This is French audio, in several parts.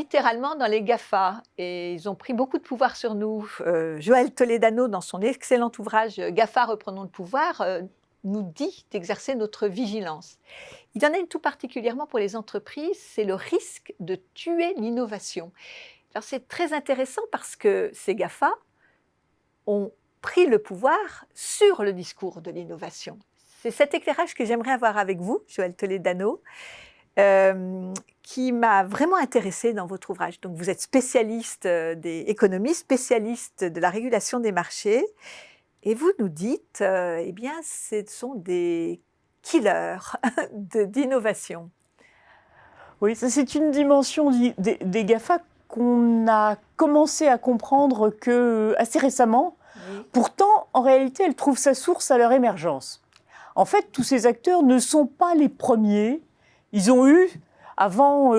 littéralement dans les GAFA et ils ont pris beaucoup de pouvoir sur nous. Joël Toledano, dans son excellent ouvrage GAFA, reprenons le pouvoir, nous dit d'exercer notre vigilance. Il y en a une tout particulièrement pour les entreprises, c'est le risque de tuer l'innovation. Alors c'est très intéressant parce que ces GAFA ont pris le pouvoir sur le discours de l'innovation. C'est cet éclairage que j'aimerais avoir avec vous, Joël Toledano, qui m'a vraiment intéressée dans votre ouvrage. Donc, vous êtes spécialiste des économistes, spécialiste de la régulation des marchés, et vous nous dites, eh bien, ce sont des killers d'innovation. Oui, ça c'est une dimension des GAFA qu'on a commencé à comprendre que assez récemment. Oui. Pourtant, en réalité, elle trouve sa source à leur émergence. En fait, tous ces acteurs ne sont pas les premiers. Ils ont eu, avant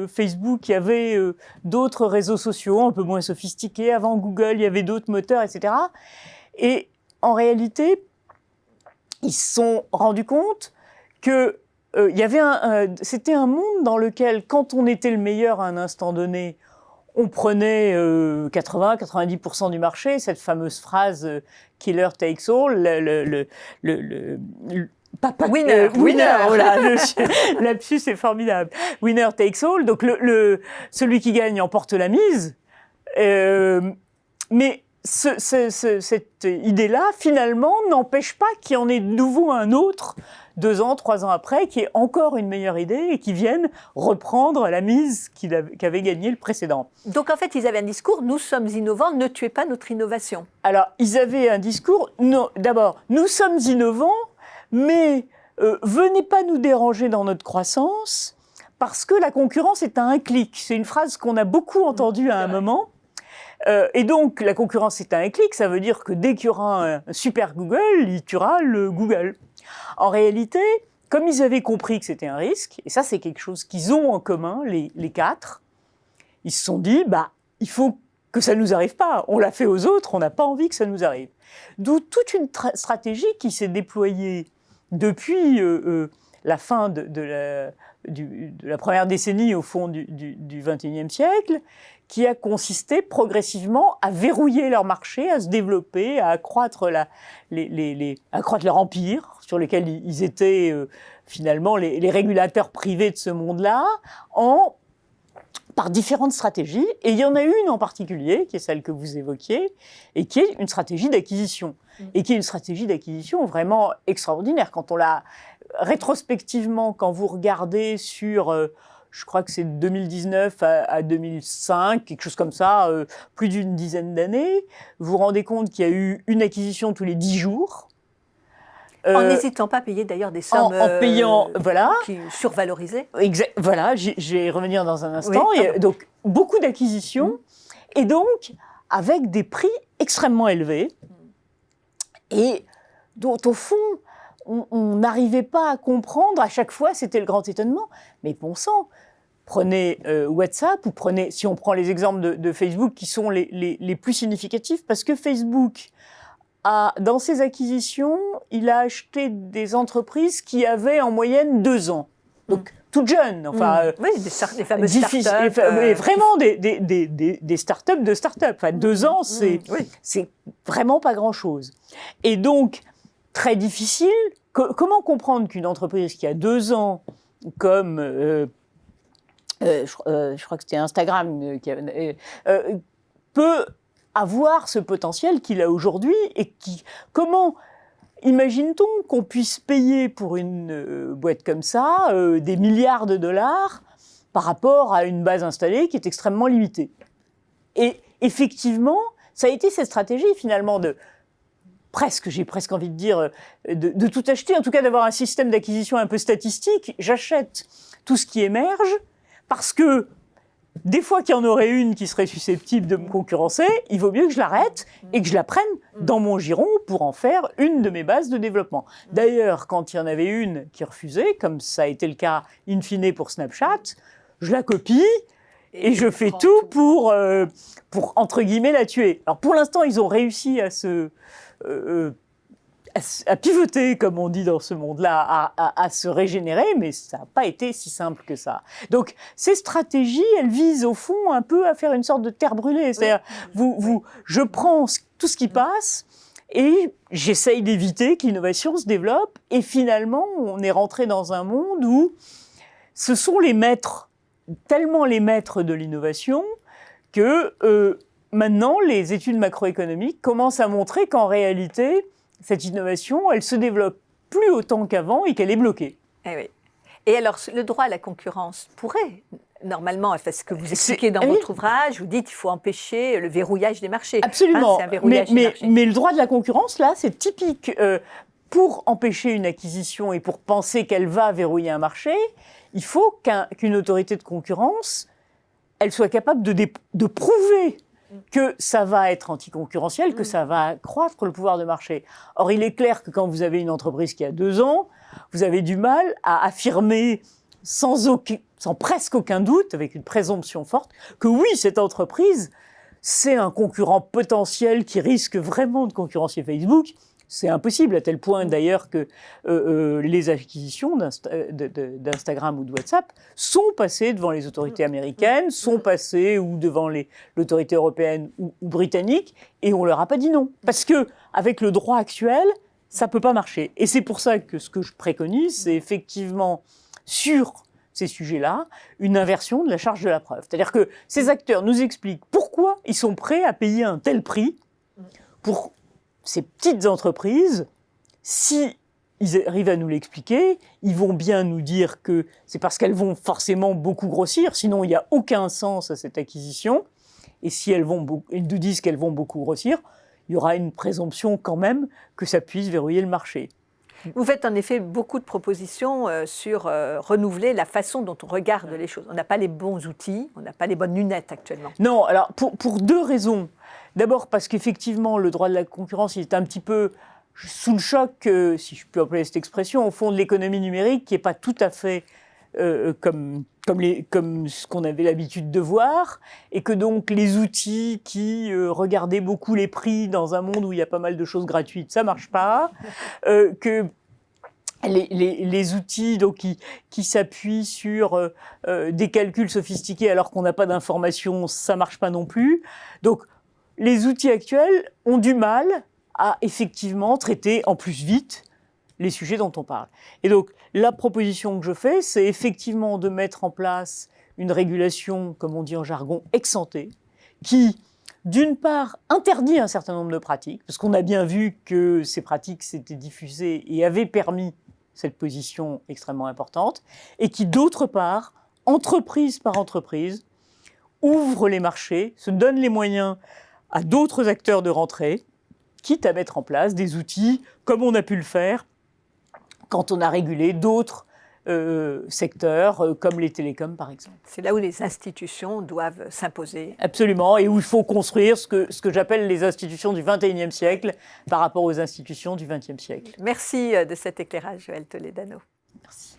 Facebook, il y avait d'autres réseaux sociaux un peu moins sophistiqués. Avant Google, il y avait d'autres moteurs, etc. Et en réalité, ils se sont rendus compte que c'était un monde dans lequel, quand on était le meilleur à un instant donné, on prenait 80-90% du marché, cette fameuse phrase « killer takes all », winner, voilà, lapsus est formidable. Winner takes all, donc celui qui gagne emporte la mise. Mais cette idée-là, finalement, n'empêche pas qu'il y en ait de nouveau un autre, 2 ans, 3 ans après, qui est encore une meilleure idée et qui vienne reprendre la mise qu'avait gagnée le précédent. Donc en fait, ils avaient un discours « nous sommes innovants, ne tuez pas notre innovation ». Alors, ils avaient un discours d'abord, nous sommes innovants, mais venez pas nous déranger dans notre croissance, parce que la concurrence est à un clic. C'est une phrase qu'on a beaucoup entendue à un moment. Et donc, la concurrence est à un clic, ça veut dire que dès qu'il y aura un super Google, il tuera le Google. En réalité, comme ils avaient compris que c'était un risque, et ça c'est quelque chose qu'ils ont en commun, les 4, ils se sont dit, il faut que ça ne nous arrive pas. On l'a fait aux autres, on n'a pas envie que ça nous arrive. D'où toute une stratégie qui s'est déployée depuis la fin de la première décennie, au fond, du XXIe siècle, qui a consisté progressivement à verrouiller leur marché, à se développer, à accroître leur empire, sur lequel ils étaient finalement les régulateurs privés de ce monde-là, par différentes stratégies. Et il y en a une en particulier, qui est celle que vous évoquiez, et qui est une stratégie d'acquisition. Et qui est une stratégie d'acquisition vraiment extraordinaire. Quand on l'a rétrospectivement, quand vous regardez sur... je crois que c'est de 2019 à 2005, quelque chose comme ça, plus d'une dizaine d'années. Vous vous rendez compte qu'il y a eu une acquisition tous les 10 jours. En n'hésitant pas à payer d'ailleurs des sommes en payant, voilà, qui survalorisées. Voilà, je vais y revenir dans un instant. Oui, et donc, beaucoup d'acquisitions, et donc avec des prix extrêmement élevés, et dont, au fond, on n'arrivait pas à comprendre. À chaque fois, c'était le grand étonnement. Mais bon sang, prenez WhatsApp, ou prenez, si on prend les exemples de Facebook qui sont les plus significatifs, parce que Facebook, dans ses acquisitions, il a acheté des entreprises qui avaient en moyenne 2 ans. Donc, toutes jeunes. Enfin, oui, des fameuses startups. Vraiment des startups de startups. Enfin, 2 ans, c'est vraiment pas grand-chose. Et donc, très difficile. Comment comprendre qu'une entreprise qui a 2 ans, comme je crois que c'était Instagram, peut avoir ce potentiel qu'il a aujourd'hui, et comment imagine-t-on qu'on puisse payer pour une boîte comme ça des milliards de dollars par rapport à une base installée qui est extrêmement limitée. Et effectivement, ça a été cette stratégie finalement j'ai presque envie de dire, de tout acheter, en tout cas d'avoir un système d'acquisition un peu statistique. J'achète tout ce qui émerge, parce que des fois qu'il y en aurait une qui serait susceptible de me concurrencer, il vaut mieux que je l'arrête et que je la prenne dans mon giron pour en faire une de mes bases de développement. D'ailleurs, quand il y en avait une qui refusait, comme ça a été le cas in fine pour Snapchat, je la copie et je fais tout pour, entre guillemets, la tuer. Alors pour l'instant, ils ont réussi à à pivoter, comme on dit dans ce monde-là, à se régénérer, mais ça n'a pas été si simple que ça. Donc, ces stratégies, elles visent au fond un peu à faire une sorte de terre brûlée. C'est-à-dire, je prends tout ce qui passe et j'essaye d'éviter que l'innovation se développe. Et finalement, on est rentré dans un monde où ce sont les maîtres, tellement les maîtres de l'innovation, que maintenant, les études macroéconomiques commencent à montrer qu'en réalité, cette innovation, elle se développe plus autant qu'avant et qu'elle est bloquée. Eh oui. Et alors, le droit à la concurrence pourrait, normalement, parce que vous expliquez dans votre ouvrage, vous dites qu'il faut empêcher le verrouillage des marchés. Absolument. C'est un verrouillage des marchés. Mais le droit de la concurrence, là, c'est typique. Pour empêcher une acquisition et pour penser qu'elle va verrouiller un marché, il faut qu'une autorité de concurrence, elle soit capable de prouver que ça va être anticoncurrentiel, que ça va accroître le pouvoir de marché. Or, il est clair que quand vous avez une entreprise qui a 2 ans, vous avez du mal à affirmer sans presque aucun doute, avec une présomption forte, que oui, cette entreprise, c'est un concurrent potentiel qui risque vraiment de concurrencer Facebook. C'est impossible, à tel point d'ailleurs que les acquisitions d'Instagram ou de WhatsApp sont passées devant les autorités américaines, sont passées ou devant l'autorité européenne ou britannique, et on leur a pas dit non. Parce que avec le droit actuel, ça peut pas marcher. Et c'est pour ça que ce que je préconise, c'est effectivement sur ces sujets-là, une inversion de la charge de la preuve. C'est-à-dire que ces acteurs nous expliquent pourquoi ils sont prêts à payer un tel prix pour ces petites entreprises. Si ils arrivent à nous l'expliquer, ils vont bien nous dire que c'est parce qu'elles vont forcément beaucoup grossir, sinon il n'y a aucun sens à cette acquisition. Et si ils nous disent qu'elles vont beaucoup grossir, il y aura une présomption quand même que ça puisse verrouiller le marché. Vous faites en effet beaucoup de propositions sur renouveler la façon dont on regarde les choses. On n'a pas les bons outils, on n'a pas les bonnes lunettes actuellement. Non, alors pour 2 raisons. D'abord parce qu'effectivement, le droit de la concurrence, il est un petit peu sous le choc, si je peux employer cette expression, au fond de l'économie numérique, qui n'est pas tout à fait comme ce qu'on avait l'habitude de voir, et que donc les outils qui regardaient beaucoup les prix dans un monde où il y a pas mal de choses gratuites, ça ne marche pas, que les outils donc, qui s'appuient sur des calculs sophistiqués alors qu'on n'a pas d'informations, ça ne marche pas non plus. Donc, les outils actuels ont du mal à effectivement traiter en plus vite les sujets dont on parle. Et donc, la proposition que je fais, c'est effectivement de mettre en place une régulation, comme on dit en jargon, ex ante, qui, d'une part, interdit un certain nombre de pratiques, parce qu'on a bien vu que ces pratiques s'étaient diffusées et avaient permis cette position extrêmement importante, et qui, d'autre part, entreprise par entreprise, ouvre les marchés, se donne les moyens à d'autres acteurs de rentrer, quitte à mettre en place des outils comme on a pu le faire quand on a régulé d'autres secteurs, comme les télécoms par exemple. C'est là où les institutions doivent s'imposer. Absolument, et où il faut construire ce que j'appelle les institutions du XXIe siècle par rapport aux institutions du XXe siècle. Merci de cet éclairage, Joëlle Toledano. Merci.